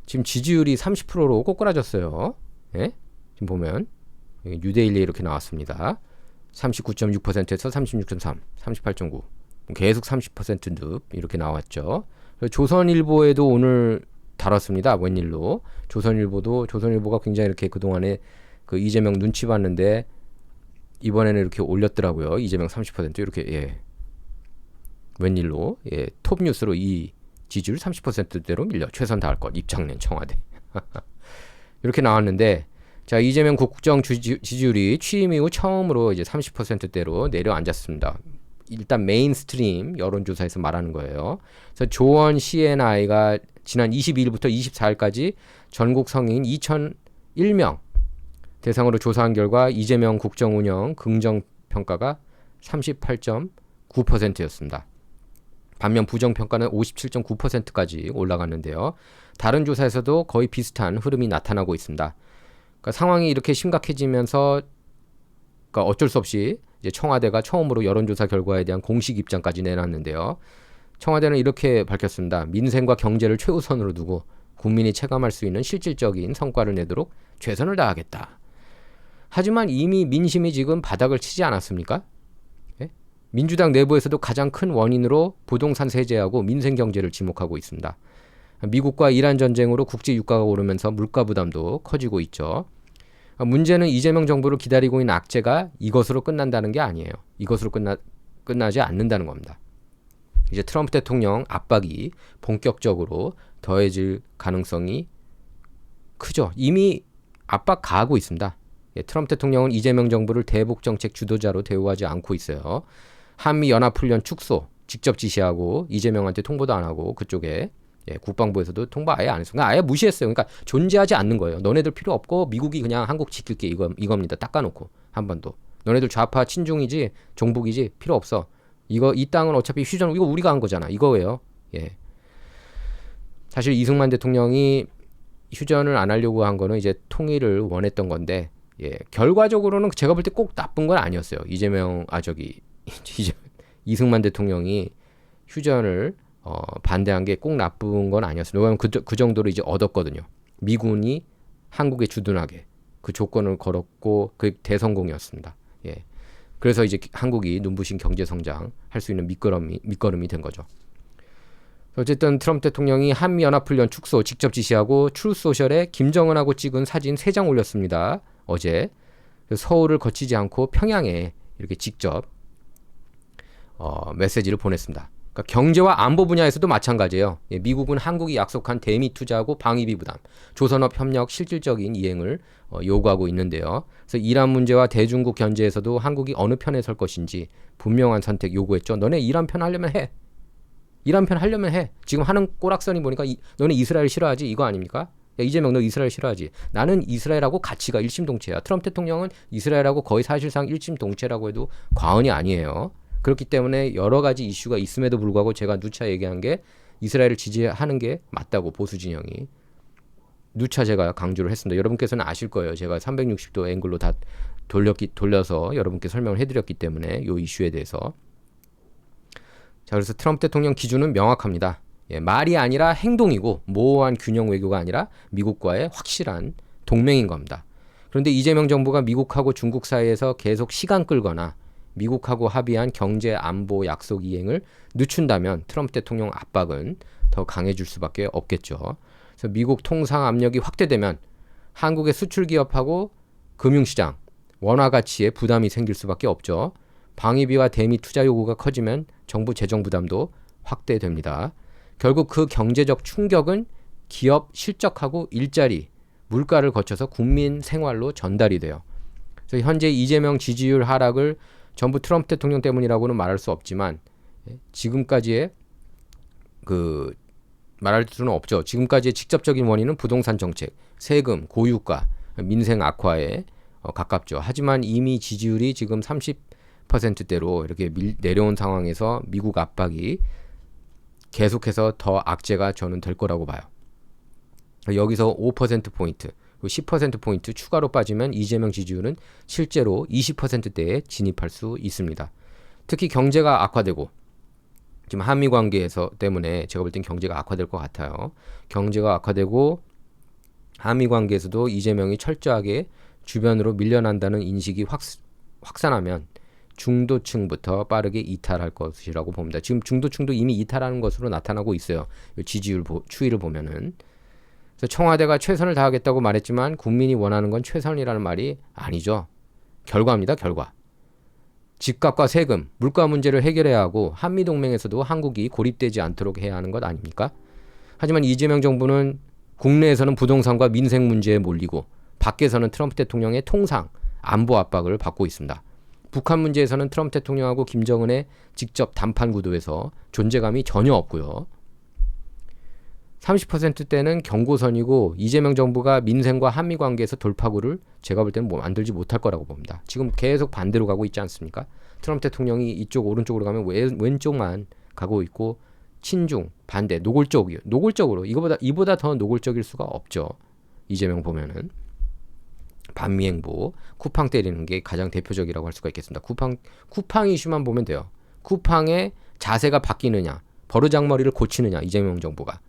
지금 지지율이 30%로 꼬꾸라졌어요. 예? 지금 보면 뉴데일리에 이렇게 나왔습니다. 39.6%에서 36.3, 38.9 계속 30% 이렇게 나왔죠. 조선일보에도 오늘 다뤘습니다. 웬일로 조선일보가 굉장히 이렇게 그동안에 그 이재명 눈치 봤는데 이번에는 이렇게 올렸더라고요. 이재명 30% 이렇게 예. 웬일로 예. 톱뉴스로 이 지지율 30%대로 밀려 최선 다할 것 입장낸 청와대 이렇게 나왔는데 자 이재명 국정 지지율이 취임 이후 처음으로 이제 30%대로 내려앉았습니다. 일단 메인스트림 여론조사에서 말하는 거예요. 그래서 조원 CNI가 지난 22일부터 24일까지 전국 성인 2,001명 대상으로 조사한 결과 이재명 국정 운영 긍정 평가가 38.9%였습니다. 반면 부정 평가는 57.9%까지 올라갔는데요. 다른 조사에서도 거의 비슷한 흐름이 나타나고 있습니다. 그러니까 상황이 이렇게 심각해지면서 그러니까 어쩔 수 없이 이제 청와대가 처음으로 여론조사 결과에 대한 공식 입장까지 내놨는데요. 청와대는 이렇게 밝혔습니다. 민생과 경제를 최우선으로 두고 국민이 체감할 수 있는 실질적인 성과를 내도록 최선을 다하겠다. 하지만 이미 민심이 지금 바닥을 치지 않았습니까? 예? 민주당 내부에서도 가장 큰 원인으로 부동산 세제하고 민생 경제를 지목하고 있습니다. 미국과 이란 전쟁으로 국제 유가가 오르면서 물가 부담도 커지고 있죠. 문제는 이재명 정부를 기다리고 있는 악재가 이것으로 끝난다는 게 아니에요. 이것으로 끝나지 않는다는 겁니다. 이제 트럼프 대통령 압박이 본격적으로 더해질 가능성이 크죠. 이미 압박 가하고 있습니다. 예, 트럼프 대통령은 이재명 정부를 대북 정책 주도자로 대우하지 않고 있어요. 한미 연합훈련 축소 직접 지시하고 이재명한테 통보도 안 하고 그쪽에 예, 국방부에서도 통보 아예 안 했어요. 그러니까 아예 무시했어요. 그러니까 존재하지 않는 거예요. 너네들 필요 없고 미국이 그냥 한국 지킬게 이겁니다. 닦아놓고 한반도. 너네들 좌파 친중이지 종북이지 필요 없어. 이 땅은 어차피 휴전 이거 우리가 한 거잖아. 이거예요. 예. 사실 이승만 대통령이 휴전을 안 하려고 한 거는 이제 통일을 원했던 건데 예. 결과적으로는 제가 볼 때 꼭 나쁜 건 아니었어요. 이승만 대통령이 휴전을 반대한 게 꼭 나쁜 건 아니었어요. 왜냐하면 그 정도로 이제 얻었거든요. 미군이 한국에 주둔하게 그 조건을 걸었고 그 대성공이었습니다. 예. 그래서 이제 한국이 눈부신 경제 성장 할 수 있는 밑거름이 된 거죠. 어쨌든 트럼프 대통령이 한미연합훈련 축소 직접 지시하고 트루소셜에 김정은하고 찍은 사진 3장 올렸습니다. 어제 서울을 거치지 않고 평양에 이렇게 직접 메시지를 보냈습니다. 그러니까 경제와 안보 분야에서도 마찬가지예요. 예, 미국은 한국이 약속한 대미 투자하고 방위비 부담, 조선업 협력 실질적인 이행을 요구하고 있는데요. 그래서 이란 문제와 대중국 견제에서도 한국이 어느 편에 설 것인지 분명한 선택 요구했죠. 너네 이란 편 하려면 해. 이란 편 하려면 해. 지금 하는 꼬락선이 보니까 너네 이스라엘 싫어하지? 이거 아닙니까? 야, 이재명 너 이스라엘 싫어하지? 나는 이스라엘하고 가치가 일심동체야. 트럼프 대통령은 이스라엘하고 거의 사실상 일심동체라고 해도 과언이 아니에요. 그렇기 때문에 여러 가지 이슈가 있음에도 불구하고 제가 누차 얘기한 게 이스라엘을 지지하는 게 맞다고 보수 진영이 누차 제가 강조를 했습니다. 여러분께서는 아실 거예요. 제가 360도 앵글로 다 돌려서 여러분께 설명을 해드렸기 때문에 이 이슈에 대해서 자 그래서 트럼프 대통령 기준은 명확합니다. 예, 말이 아니라 행동이고 모호한 균형 외교가 아니라 미국과의 확실한 동맹인 겁니다. 그런데 이재명 정부가 미국하고 중국 사이에서 계속 시간 끌거나 미국하고 합의한 경제 안보 약속 이행을 늦춘다면 트럼프 대통령 압박은 더 강해질 수밖에 없겠죠. 그래서 미국 통상 압력이 확대되면 한국의 수출 기업하고 금융시장, 원화 가치에 부담이 생길 수밖에 없죠. 방위비와 대미 투자 요구가 커지면 정부 재정 부담도 확대됩니다. 결국 그 경제적 충격은 기업 실적하고 일자리, 물가를 거쳐서 국민 생활로 전달이 돼요. 그래서 현재 이재명 지지율 하락을 전부 트럼프 대통령 때문이라고는 말할 수 없지만 지금까지의 말할 수는 없죠. 지금까지의 직접적인 원인은 부동산 정책, 세금, 고유가, 민생 악화에 가깝죠. 하지만 이미 지지율이 지금 30%대로 이렇게 내려온 상황에서 미국 압박이 계속해서 더 악재가 저는 될 거라고 봐요. 여기서 5%포인트, 10%포인트 추가로 빠지면 이재명 지지율은 실제로 20%대에 진입할 수 있습니다. 특히 경제가 악화되고 지금 한미 관계에서 때문에 제가 볼 땐 경제가 악화될 것 같아요. 경제가 악화되고 한미 관계에서도 이재명이 철저하게 주변으로 밀려난다는 인식이 확산하면 중도층부터 빠르게 이탈할 것이라고 봅니다. 지금 중도층도 이미 이탈하는 것으로 나타나고 있어요. 지지율 추이를 보면은. 그래서 청와대가 최선을 다하겠다고 말했지만 국민이 원하는 건 최선이라는 말이 아니죠. 결과입니다. 결과. 집값과 세금, 물가 문제를 해결해야 하고 한미동맹에서도 한국이 고립되지 않도록 해야 하는 것 아닙니까? 하지만 이재명 정부는 국내에서는 부동산과 민생 문제에 몰리고 밖에서는 트럼프 대통령의 통상 안보 압박을 받고 있습니다. 북한 문제에서는 트럼프 대통령하고 김정은의 직접 담판 구도에서 존재감이 전혀 없고요. 30%대는 경고선이고 이재명 정부가 민생과 한미 관계에서 돌파구를 제가 볼 때는 만들지 못할 거라고 봅니다. 지금 계속 반대로 가고 있지 않습니까? 트럼프 대통령이 이쪽 오른쪽으로 가면 왼쪽만 가고 있고 친중, 반대, 노골적으로 이보다 더 노골적일 수가 없죠. 이재명 보면은 반미행보, 쿠팡 때리는 게 가장 대표적이라고 할 수가 있겠습니다. 쿠팡 이슈만 보면 돼요. 쿠팡의 자세가 바뀌느냐, 버르장머리를 고치느냐, 이재명 정부가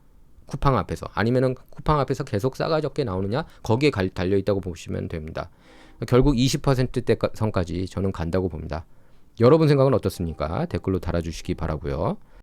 쿠팡 앞에서 아니면은 쿠팡 앞에서 계속 싸가지 없게 나오느냐, 거기에 달려 있다고 보시면 됩니다. 결국 20%대 선까지 저는 간다고 봅니다. 여러분 생각은 어떻습니까? 댓글로 달아주시기 바라고요.